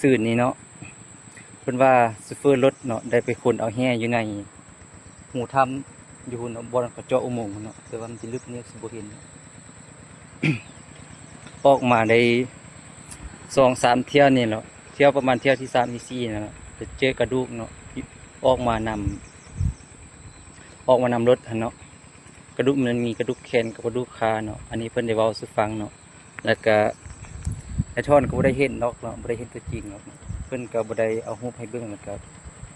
สื่นนี่เนาะเพิ่นว่าซูเฟอร์รถเนาะได้ไปขนเอาแห่อยู่ในหูถ้ำอยู่เนาะบ่อนกระเจาะอุโมงค์เนาะแต่ว่ามันสิลึกเนี่ยสิบ่เห็นเนาะ ออกมาได้2-3เที่ยวนี่เนาะเที่ยวประมาณเที่ยวที่3ที่4นั่นแหละไปเจอกระดูกเนาะออกมานำรถหั่นเนาะกระดูกมันมีกระดูกแขนกับกระดูกขาเนาะอันนี้เพิ่นได้เว้าสู่ฟังเนาะแล้วก็ไอ้ท่อนก็บ่ได้เห็นเนาะบ่ได้เห็นตัวจริงเนาะเพิ่นก็บ่ได้เอารูปให้เบิ่งแล้วก็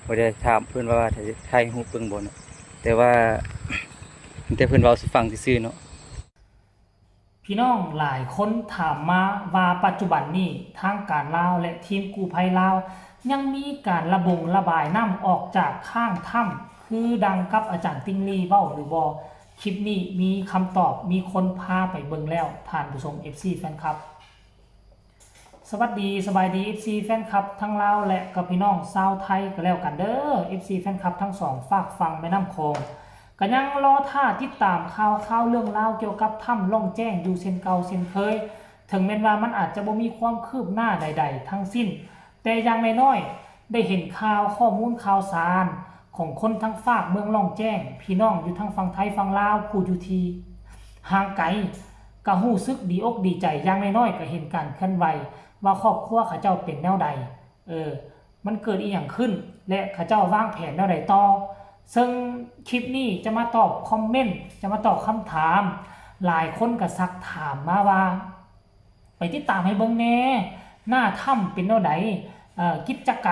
บ่ได้ถามเพิ่นว่าถ่ายรูปเบิ่งบ่เนาะแต่ว่าเพิ่นเว้าสู่ฟังซื่อๆเนาะพี่น้องหลายคนถามมาว่าปัจจุบันนี้ทางการลาวและทีมกู้ภัยลาวยังมีการระบายน้ำออกจากข้างถ้ำคือดังกับอาจารย์ติงลี่เว้าหรือบ่คลิปนี้มีคำตอบมีคนพาไปเบิ่งแล้วท่านผู้ชม FC แฟนคลับสวัสดีสบายดี FC แฟนคลับทั้งลาวและกับพี่น้องชาวไทยก็แล้วกันเด้อ FC แฟนคลับทั้งสองฝากฟังแม่น้ำโขงก็ยังรอท่าติดตามข่าวเรื่องราวเกี่ยวกับถ้ำล่องแจ้งอยู่เช่นเก่าเช่นเคยถึงแม้ว่ามันอาจจะบ่มีความคืบหน้าใดๆทั้งสิ้นแต่อย่างน้อยๆได้เห็นข้อมูลข่าวสารของคนทั้งฝากเมืองล่องแจ้งพี่น้องอยู่ทั้งฝั่งไทยฝั่งลาวผู้อยู่ที่ห่างไกลก็รู้สึกดีอกดีใจอย่างน้อยๆก็เห็นการเคลื่อนไหวว่าครอบครัวเขาเจ้าเป็นแนวใดมันเกิดอีหยังขึ้นและเขาเจ้าวางแผนแนวใดต่อซึ่งคลิปนี้จะมาตอบคอมเมนต์จะมาตอบคำถามหลายคนก็ซักถามมาว่าไปติดตามให้เบิ่งแน่หน้าถ้ำเป็นแนวใดกิจก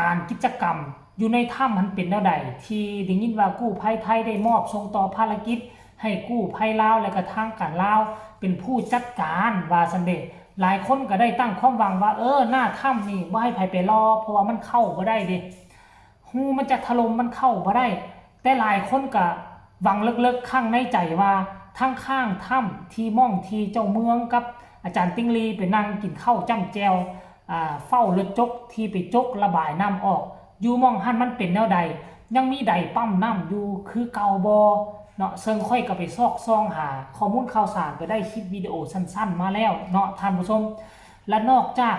รรมอยู่ในถ้ำมันเป็นแนวใดที่ได้ยินว่ากู้ภัยไทยได้มอบส่งต่อภารกิจให้กู้ภัยลาวและก็ทางการลาวเป็นผู้จัดการว่าซั่นเด้หลายคนก็ได้ตั้งความหวังว่าหน้าถ้ำนี่บ่ให้ไผไปรอเพราะว่ามันเข้าบ่ได้เด้หูมันจะถล่มมันเข้าบ่ได้แต่หลายคนก็หวังลึกๆข้างในใจว่าทางข้างถ้ำที่ม่องที่เจ้าเมืองกับอาจารย์ติงลีไปนั่งกินข้าวจ้ำแจวเฝ้าเลือดจกที่ไปจกระบายน้ำออกอยู่ม่องหันมันเป็นแนวใดยังมีใดปั๊มน้ำอยู่คือเก่าบ่เนาะเซิงค่อยก็ไปซอกซองหาข้อมูลข่าวสารก็ได้คลิปวิดีโอสั้นๆมาแล้วเนาะท่านผู้ชมและนอกจาก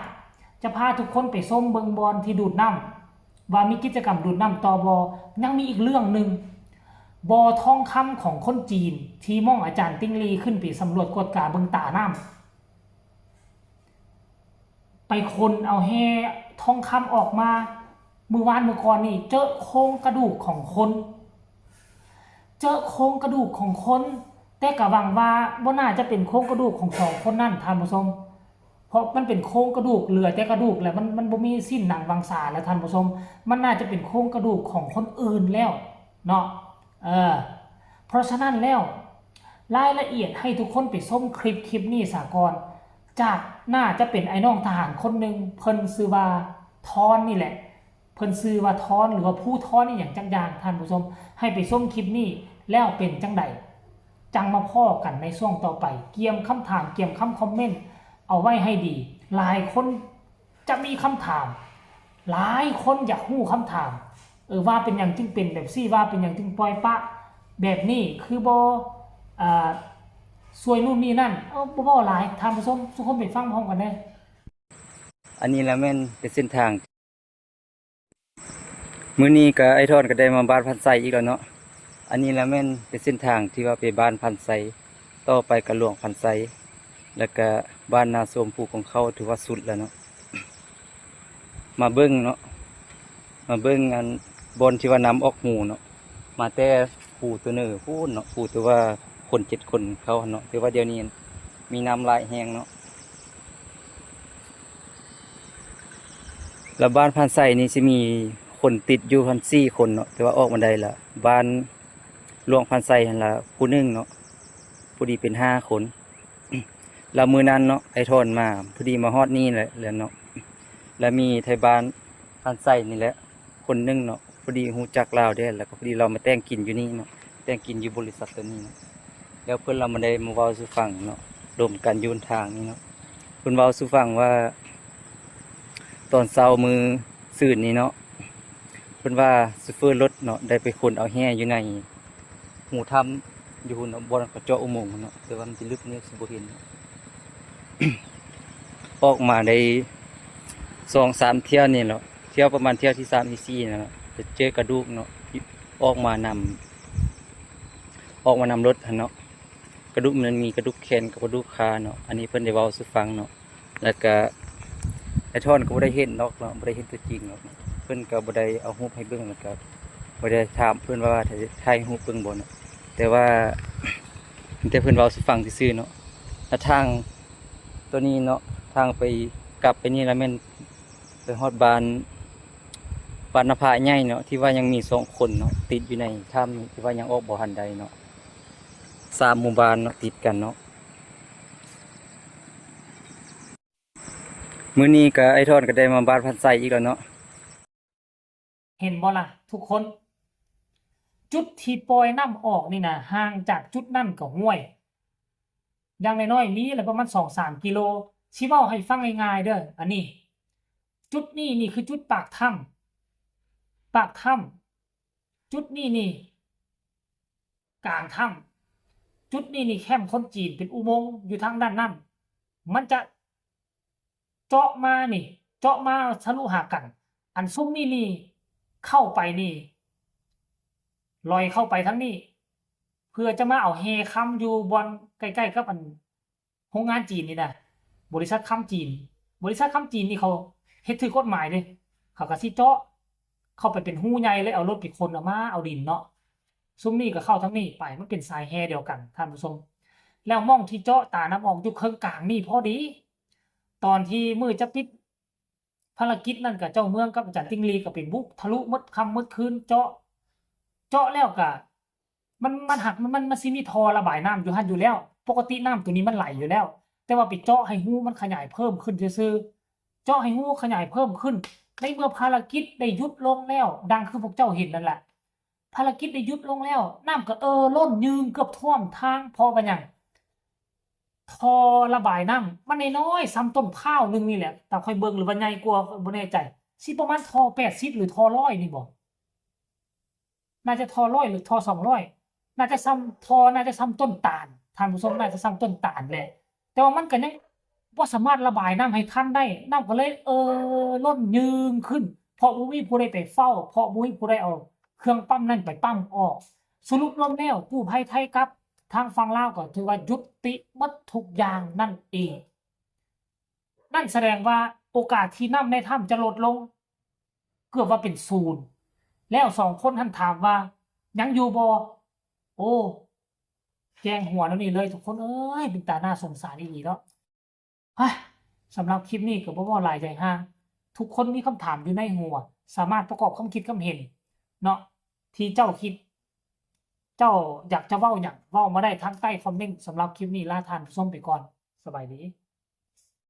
จะพาทุกคนไปส้มเบิงบอลที่ดูดน้ำว่ามีกิจกรรมดูดน้ำต่อบอยังมีอีกเรื่องหนึ่งบอทองคำของคนจีนที่ม่องอาจารย์ติงลีขึ้นไปสำรวจกฎกาเบิงตาน้ำไปคนเอาแห่ทองคำออกมาเมื่อวานเมื่อก่อนนี่เจอโครงกระดูกของคนแต่กะหวังว่าบ่น่าจะเป็นโครงกระดูกของสองคนนั่นท่านผู้ชมเพราะมันเป็นโครงกระดูกเหลือแต่กระดูกแหละมันบ่มีสิ้นหนังวังสาแล้วท่านผู้ชมมันน่าจะเป็นโครงกระดูกของคนอื่นแล้วเนาะเพราะฉะนั้นแล้วรายละเอียดให้ทุกคนไปชมคลิปนี้ซะก่อนจากน่าจะเป็นไอ้น้องทหารคนนึงเพิ่นชื่อว่าทอนนี่แหละเพิ่นชื่อว่าทอนหรือว่าผู้ทอนนี่อย่างจักอย่างท่านผู้ชมให้ไปชมคลิปนี้แล้วเป็นจังใดจังมาพ้อกันในช่วงต่อไปเกี่ยมคำถามเกี่ยมคำคอมเมนต์เอาไว้ให้ดีหลายคนจะมีคำถามหลายคนอยากรู้คำถามว่าเป็นอย่างจึงเป็นแบบซี่ว่าเป็นอย่างจึงปล่อยปะแบบนี้คือบสวยนู่นนี่นั่นบ่หลายท่านผู้ชมทุกคนไปฟังพร้อมกันได้อันนี้แล้วแม่นเป็นเส้นทางมื้อนี้ก็ไอ้ทอนก็ได้มาบ้านพันไซอีกแล้วเนาะอันนี้แล้วแม่นเป็นเส้นทางที่ว่าไปบ้านพันไซต่อไปกับหลวงพันไซแล้วก็บ้านนาสมภูของเขาถือว่าสุดแล้วเนาะมาเบิ่งเนาะมาเบิ่งอันบนที่ว่าน้ำออกหมู่เนาะมาแต่ผู้ตัวเนื้อพูดเนาะผู้ตัวว่าคน7 คนเขาเนาะแต่ว่าเดี๋ยวนี้มีน้ำลายแห้งเนาะแล้วบ้านพันไซนี่จะมีคนติดอยู่พัน4 คนเนาะแต่ว่าออกมาได้ละบ้านหลวงพันไซหั่นละผู้นึงเนาะผู้ดีเป็น5 คนแล้วมือนั้นเนาะไอ้ทอนมาพอดีมาฮอดนี่แหละเนาะแล้วมีไทยบ้านพันไซนี่แหละคนนึงเนาะพอดีฮู้จักลาวได้แล้วก็พอดีเรามาแต่งกินอยู่นี่เนาะแต่งกินอยู่บริษัทตัวนี้เนาะแล้วเพิ่นเรามาได้มาเว้าสู่ฟังเนาะร่วมกันอยู่ทางนี้เนาะเพิ่นเว้าสู่ฟังว่าตอนเช้ามือซื่นนี่เนาะเพิ่นว่าซูเฟอร์รถเนาะได้ไปขนเอาแห่อยู่ในหูถ้ำอยู่เนาะบ่อนกระเจาะอุโมงค์เนาะแต่ว่ามันสิลึกเนี่ยสิบ่เห็น ออกมาได้ 2-3 เที่ยวนี่แหละเที่ยวประมาณเที่ยวที่3ที่4นั่นแหละจะเจอกระดูกเนาะออกมานำรถหั่นเนาะกระดูกมันมีกระดูกแขนกับกระดูกขาเนาะอันนี้เพิ่นได้เว้าสู่ฟังเนาะแล้วก็ไอ้ท่อนก็บ่ได้เห็นดอกเนาะบ่ได้เห็นตัวจริงหรอกเนาะเพิ่นก็บ่ได้เอารูปให้เบิ่งแล้วก็บ่ได้ถามเพิ่นว่าถ้าถ่ายรูปเบิ่งบ่เนาะแต่ว่าแต่เพิ่นเว้าสู่ฟังซื่อๆเนาะแล้วทางตัวนี้เนาะทางไปกลับไปนี่แล้วแม่นไปฮอดบ้านนภาใหญ่เนาะที่ว่ายังมี2คนเนาะติดอยู่ในถ้ำที่ว่ายังออกบ่ทันใดเนาะ3หมู่บ้านเนาะติดกันเนาะมื้อนี้ก็ไอ้ทอนก็ได้มาบ้านพันไสอีกแล้วเนาะ เห็นบ่ล่ะทุกคน จุดที่ปล่อยน้ำออกนี่นะห่างจากจุดนั้นก็ห้วย อย่างน้อยๆมีละประมาณ2-3 กิโลสิเว้าให้ฟังง่ายๆเด้ออันนี้ จุดนี้นี่คือจุดปากถ้ำปากถ้ำจุดนี้นี่กลางถ้ำจุดนี้นี่แคมป์คนจีนเป็นอุโมงค์อยู่ทางด้านนั้นมันจะเจาะมานี่ เจาะมาทะลุหากัน อันซุมนี่เข้าไปนี่ลอยเข้าไปทั้งนี้ เพื่อจะมาเอาเฮค้ำอยู่บอนใกล้ๆกับอันโรงงานจีนนี่นะบริษัทค้ำจีน บริษัทค้ำจีนนี่เขาเฮ็ดถูกกฎหมายเด้เขาก็สิเจาะเข้าไปเป็นหูใหญ่เลยเอารถไปขนออกมาเอาดินเนาะซุมนี้ก็เข้าทั้งนี้ไปมันเป็นสายแฮเดียวกันท่านผู้ชมแล้วม่องที่เจาะตาน้ำออกอยู่เครื่องกลางนี่พอดี ตอนที่มื้อจะปิดภารกิจนั่นก็เจ้าเมืองกับอาจารย์ติงลีก็ไปบุกทะลุหมดค่ำหมดคืนเจาะแล้วก็มันหักมันสิมีท่อระบายน้ำอยู่หั่นอยู่แล้ว ปกติน้ำตัวนี้มันไหลอยู่แล้ว แต่ว่าไปเจาะให้รูมันขยายเพิ่มขึ้นซื่อๆเจาะให้รูขยายเพิ่มขึ้นในเมื่อภารกิจได้หยุดลงแล้ว ดังคือพวกเจ้าเห็นนั่นแหละภารกิจได้หยุดลงแล้วน้ำก็ล้นยืงเกือบท่วมทางพอปานหยังท่อระบายน้ำมันน้อยๆซ้ำต้นข้าวนึงนี่แหละแต่ค่อยเบิ่งหรือว่าใหญ่กว่าบ่แน่ใจสิประมาณท่อ80หรือท่อ100นี่บ่น่าจะท่อ100หรือท่อ200น่าจะซ้ำต้นตาลท่านผู้ชมน่าจะซ้ำต้นตาลแหละแต่ว่ามันก็ยังบ่สามารถระบายน้ำให้ทันได้น้ำก็เลยล้นยืงขึ้นเพราะบ่มีผู้ใดไปเฝ้าเพราะบ่มีผู้ใดเอาเครื่องปั๊มนั้นไปปั๊มออกสรุปรวมแล้วกู้ภัยไทยกับทางฝั่งลาวก็ถือว่ายุติหมดทุกอย่างนั่นเองนั่นแสดงว่าโอกาสที่น้ำในถ้ำจะลดลงเกือบว่าเป็น0แล้ว2คนท่านถามว่ายังอยู่บ่โอ้แจ้งหัวแล้วนี่เลยทุกคนเอ้ยเป็นตาน่าสงสารอีหลีเนาะเฮ้ยสำหรับคลิปนี้ก็บ่เว้าหลายใจห่างทุกคนมีคำถามอยู่ในหัวสามารถประกอบความคิดความเห็นเนาะที่เจ้าคิด เจ้าอยากจะเว้าหยังเว้ามาได้ทางใต้คอมเมนต์สำหรับคลิปนี้ลาท่านผู้ชมไปก่อนสบายดี